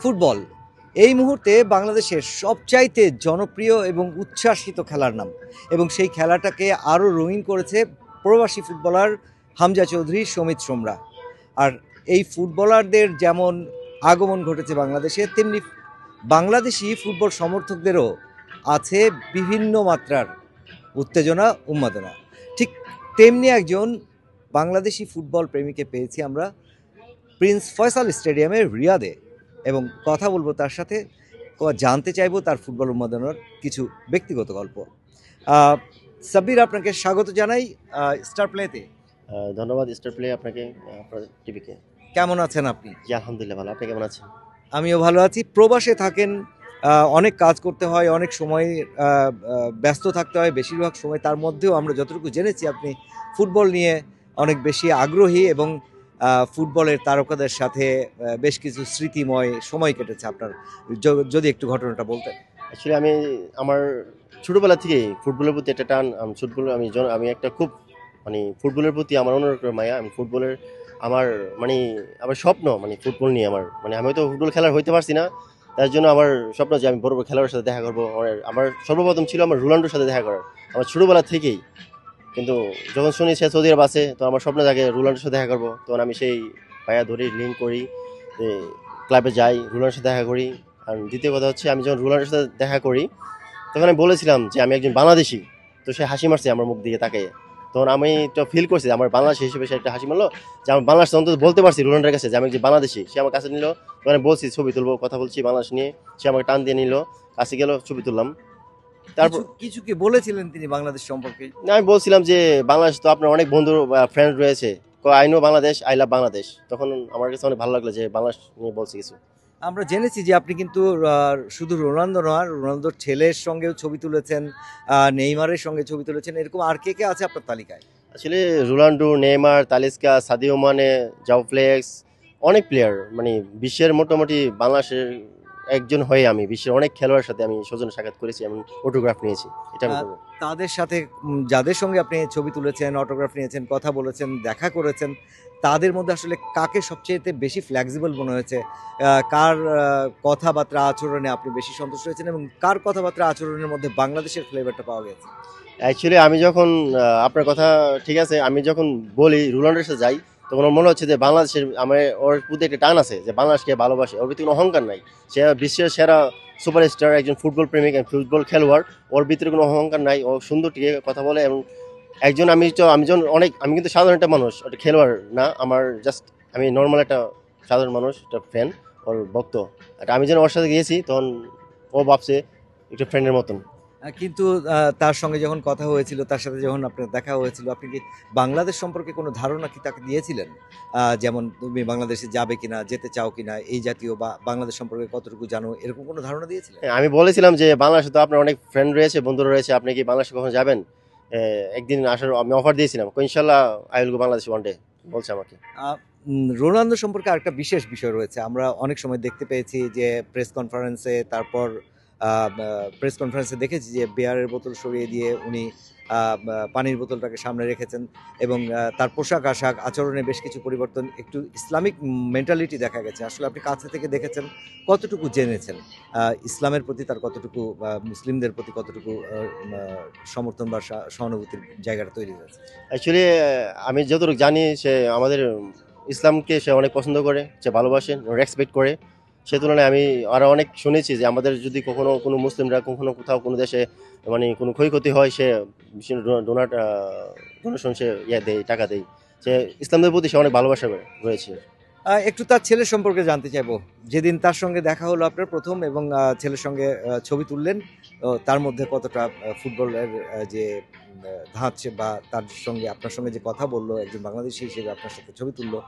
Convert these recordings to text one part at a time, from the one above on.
Football এই মুহূর্তে বাংলাদেশের সবচাইতে জনপ্রিয় এবং উচ্ছ্বাসিত খেলার নাম, এবং সেই খেলাটাকে আরও রঙিন করেছে প্রবাসী ফুটবলার হামজা চৌধুরী, সমিত সোমরা। আর এই ফুটবলারদের যেমন আগমন ঘটেছে বাংলাদেশে, তেমনি বাংলাদেশি ফুটবল সমর্থকদেরও আছে বিভিন্ন মাত্রার উত্তেজনা, উন্মাদনা। ঠিক তেমনি একজন বাংলাদেশি ফুটবল প্রেমীকে পেয়েছি আমরা প্রিন্স ফয়সাল স্টেডিয়ামের রিয়াদে, এবং কথা বলবো তার সাথে, জানতে চাইবো তার ফুটবল উন্মাদনার কিছু ব্যক্তিগত গল্প। সাব্বির, আপনাকে স্বাগত জানাই স্টার প্লেতে। ধন্যবাদ স্টার প্লে আপনাকে, আপনার টিভিকে। কেমন আছেন আপনি? জি আলহামদুলিল্লাহ ভালো। আপনি কেমন আছেন? আমিও ভালো আছি। প্রবাসে থাকেন, অনেক কাজ করতে হয়, অনেক সময় ব্যস্ত থাকতে হয় বেশিরভাগ সময়। তার মধ্যেও আমরা যতটুকু জেনেছি আপনি ফুটবল নিয়ে অনেক বেশি আগ্রহী, এবং ফুটবলের তারকাদের সাথে বেশ কিছু স্মৃতিময় সময় কেটেছে আপনার। যদি একটু ঘটনাটা বলতেন। অ্যাকচুয়ালি আমি আমার ছোটোবেলা থেকেই ফুটবলের প্রতি একটা টান। আমি একটা খুব ফুটবলের প্রতি আমার অন্যরকম মায়া। আমি ফুটবলের আমার আমার স্বপ্ন ফুটবল নিয়ে আমি হয়তো ফুটবল খেলার হইতে পারছি না, তার জন্য আমার স্বপ্ন যে আমি বড় বড় খেলোয়াড়ের সাথে দেখা করবো। আমার সর্বপ্রথম ছিল আমার রোনাল্ডোর সাথে দেখা করার, আমার ছোটোবেলা থেকেই। কিন্তু যখন শুনি সে সৌদি আরব আছে, তো আমার স্বপ্ন থাকে রোনাল্ডোর সাথে দেখা করবো। তখন আমি সেই পায়া ধরি, লিঙ্ক করি, ক্লাবে যাই, রোনাল্ডোর সাথে দেখা করি। আর দ্বিতীয় কথা হচ্ছে, আমি যখন রোনাল্ডোর সাথে দেখা করি তখন আমি বলেছিলাম যে আমি একজন বাংলাদেশি। তো সে হাসি মারছে আমার মুখ দিকে তাকিয়ে। তখন আমি একটা ফিল করছি আমার বাংলাদেশি হিসেবে সে একটা হাসি মারলো, যে আমার বাংলাদেশ অন্তত বলতে পারছি রোনাল্ডোর কাছে যে আমি একজন বাংলাদেশি। সে আমার কাছে নিল, তখন আমি বলছি ছবি তুলবো, কথা বলছি বাংলাদেশ নিয়ে। সে আমাকে টান দিয়ে নিল, কাছে গেল, ছবি তুললাম। তারপর কিছু কি বলেছিলেন তিনি বাংলাদেশ সম্পর্কে? আমি বলছিলাম যে বাংলাদেশ তো আপনার অনেক বন্ধু ফ্রেন্ড রয়েছে, I know Bangladesh, I love Bangladesh. তখন আমার কাছে অনেক ভালো লাগলো যে বাংলাদেশ নিয়ে বলছি কিছু। আমরা জেনেছি যে আপনি কিন্তু শুধু রোনালদো নয়, রোনালদোর ছেলের সঙ্গেও ছবি তুলেছেন, নেইমারের সঙ্গে ছবি তুলেছেন। এরকম আর কে কে আছে আপনার তালিকায়? আসলে Ronaldo, Neymar, Talisca, Sadio Mane, জাও ফ্লেক্স, অনেক প্লেয়ার বিশ্বের মোটামুটি বাংলাদেশের একজন হয়ে আমি বিশ্বের অনেক খেলোয়াড়ের সাথে আমি সৌজন্য সাক্ষাৎ করেছি, আমি অটোগ্রাফ নিয়েছি। এটা আমি করবো। তাদের সাথে যাদের সঙ্গে আপনি ছবি তুলেছেন, অটোগ্রাফ নিয়েছেন, কথা বলেছেন, দেখা করেছেন, তাদের মধ্যে আসলে কাকে সবচেয়ে বেশি ফ্লেক্সিবল মনে হয়েছে? কার কথাবার্তা আচরণে আপনি বেশি সন্তুষ্ট হয়েছেন, এবং কার কথাবার্তা আচরণের মধ্যে বাংলাদেশের ফ্লেভারটা পাওয়া গেছে? অ্যাকচুয়ালি আমি যখন আপনার কথা ঠিক আছে, আমি যখন বলি রোনাল্ডোর সাথে যাই, তখন ওর মনে হচ্ছে যে বাংলাদেশের ওর প্রতি একটা টান আছে, যে বাংলাদেশকে ভালোবাসে। ওর ভিতরে কোনো অহংকার নাই। সে বিশ্বের সেরা সুপারস্টার, একজন ফুটবল প্রেমিক, ফুটবল খেলোয়াড়। ওর ভিতরে কোনো অহংকার নাই। ও সুন্দর টিকে কথা বলে, এবং একজন আমি যখন আমি কিন্তু সাধারণ একটা মানুষ, ওটা খেলোয়াড় না। আমি নর্মাল একটা সাধারণ মানুষ, একটা ফ্যান, ওর ভক্ত। আমি যখন ওর সাথে গিয়েছি তখন ও ভাবছে একটা ফ্রেন্ডের মতন। কিন্তু তার সঙ্গে যখন কথা হয়েছিল, তার সাথে যখন আপনার দেখা হয়েছিল, আপনি কি বাংলাদেশ সম্পর্কে কোনো ধারণা কি তাকে দিয়েছিলেন? যেমন তুমি বাংলাদেশে যাবে কিনা, যেতে চাও কিনা, এই জাতীয়, বা বাংলাদেশ সম্পর্কে কতটুকু জানো, এরকম কোনো ধারণা দিয়েছিলেন? হ্যাঁ, আমি বলেছিলাম যে বাংলাদেশে তো আপনার অনেক ফ্রেন্ড রয়েছে, বন্ধুরা রয়েছে, আপনি কি বাংলাদেশে কখন যাবেন? একদিন আসার আমি অফার দিয়েছিলাম, ইনশাল্লাহ I will go Bangladesh one day, বলছে আমাকে। রোনালদো সম্পর্কে আরেকটা বিশেষ বিষয় রয়েছে। আমরা অনেক সময় দেখতে পেয়েছি যে প্রেস কনফারেন্সে, তারপর প্রেস কনফারেন্সে দেখেছি যে বিয়ারের বোতল সরিয়ে দিয়ে উনি পানির বোতলটাকে সামনে রেখেছেন, এবং তার পোশাক আশাক আচরণে বেশ কিছু পরিবর্তন, একটু ইসলামিক মেন্টালিটি দেখা গেছে। আসলে আপনি কাছে থেকে দেখেছেন, কতটুকু জেনেছেন ইসলামের প্রতি তার কতটুকু, মুসলিমদের প্রতি কতটুকু সমর্থন বা সহানুভূতির জায়গাটা তৈরি হয়েছে? অ্যাকচুয়ালি আমি যতটুকু জানি, সে আমাদের ইসলামকে সে অনেক পছন্দ করে, সে ভালোবাসে, রেসপেক্ট করে। সে তুলনায় আমি আরও অনেক শুনেছি যে আমাদের যদি কখনো কোনো মুসলিমরা কখনো কোথাও কোনো দেশে কোনো ক্ষয়ক্ষতি হয়, সে ডোনেশন সে দেয়, টাকা দেয়। সে ইসলামদের প্রতি সে অনেক ভালোবাসা রয়েছে। একটু তার ছেলের সম্পর্কে জানতে চাইবো। যেদিন তার সঙ্গে দেখা হলো আপনার প্রথম, এবং ছেলের সঙ্গে ছবি তুললেন, তার মধ্যে কতটা ফুটবলের যে ধাঁচ, বা তার সঙ্গে আপনার সঙ্গে যে কথা বললো একজন বাংলাদেশি হিসেবে, আপনার সাথে ছবি তুললো,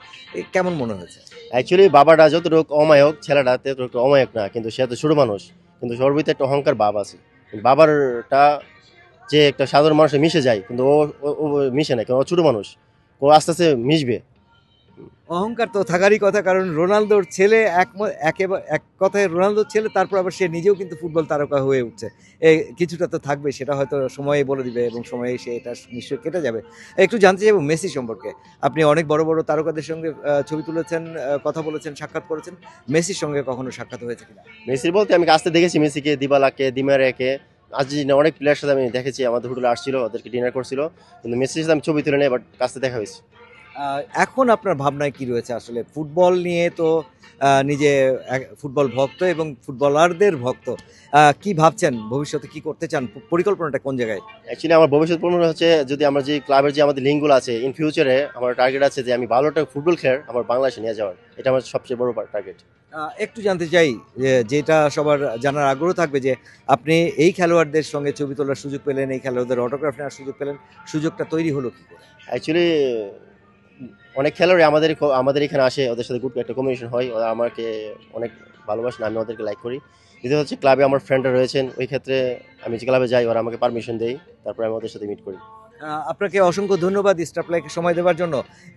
কেমন মনে হয়েছে? অ্যাকচুয়ালি বাবাটা যতটুকু অমায়ক, ছেলেটা ততটুকু অমায়ক না, কিন্তু সে তো ছোটো মানুষ, কিন্তু ওর ভিতরে একটা অহংকার ভাব আছে। বাবারটা যে একটা সাধারণ মানুষে মিশে যায়, কিন্তু ও ও ও মিশে না, কারণ ও ছোটো মানুষ। ও আস্তে আস্তে মিশবে। অহংকার তো থাকারই কথা, কারণ রোনালদোর ছেলে এক কথায় রোনালদোর ছেলে, তারপর আবার সে নিজেও কিন্তু ফুটবল তারকা হয়ে উঠছে। কিছুটা তো থাকবে, সেটা হয়তো সময়ে বলে দিবে এবং সময়ে এসে এটা নিশ্চয়ই কেটে যাবে। একটু জানতে চাইবো মেসি সম্পর্কে। আপনি অনেক বড় বড় তারকাদের সঙ্গে ছবি তুলেছেন, কথা বলেছেন, সাক্ষাৎ করেছেন। মেসির সঙ্গে কখনো সাক্ষাৎ হয়েছে কিনা? মেসির বলতে আমি কাছতে দেখেছি মেসিকে, দিবালাকে, দিমারিয়াকে, আর্জেন্টিনা অনেক প্লেয়ারের সাথে আমি দেখেছি, আমাদের হোটেলে আসছিল, ওদেরকে ডিনার করছিল, কিন্তু মেসির সাথে আমি ছবি তুলে নেই, বাট কাছতে দেখা হয়েছে। এখন আপনার ভাবনায় কি রয়েছে আসলে? ফুটবল নিয়ে তো নিজে ফুটবল ভক্ত এবং ফুটবলারদের ভক্ত। কি ভাবছেন ভবিষ্যতে, কি করতে চান? পরিকল্পনাটা কোন জায়গায়? অ্যাকচুয়ালি আমার ভবিষ্যৎ পরিকল্পনা হচ্ছে, যদি আমরা যে ক্লাবের যে আমাদের লিঙ্কগুলো আছে, ইন ফিউচারে আমার টার্গেট আছে যে আমি ভালো একটা ফুটবল খেলার আমার বাংলাদেশে নিয়ে যাওয়ার, এটা আমার সবচেয়ে বড় টার্গেট। একটু জানতে চাই, যেটা সবার জানার আগ্রহ থাকবে, যে আপনি এই খেলোয়াড়দের সঙ্গে ছবি তোলার সুযোগ পেলেন, এই খেলোয়াড়দের অটোগ্রাফ নেওয়ার সুযোগ পেলেন, সুযোগটা তৈরি হলো কি করে? অ্যাকচুয়ালি অনেক খেলোয়াড়ই আমাদের এখানে আসে, ওদের সাথে গুড একটা কমিউনিকেশন হয়, ওরা আমাকে অনেক ভালোবাসেন, আমি ওদেরকে লাইক করি। দ্বিতীয় হচ্ছে ক্লাবে আমার ফ্রেন্ডরা রয়েছেন, ওই ক্ষেত্রে আমি যে ক্লাবে যাই ওরা আমাকে পারমিশন দেয়, তারপরে আমি ওদের সাথে মিট করি। আপনাকে অসংখ্য ধন্যবাদ স্টাফ লাইকে সময় দেওয়ার জন্য।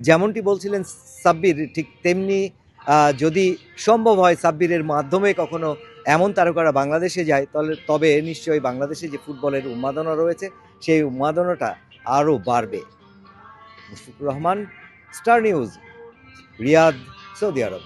যেমনটি বলছিলেন সাব্বির, ঠিক তেমনি যদি সম্ভব হয় সাব্বিরের মাধ্যমে কখনো এমন তারকারা বাংলাদেশে যায়, তবে নিশ্চয়ই বাংলাদেশে যে ফুটবলের উন্মাদনা রয়েছে, সেই উন্মাদনাটা আরও বাড়বে। Mushfiqur Rahman, star news, Riyadh, Saudi আরব।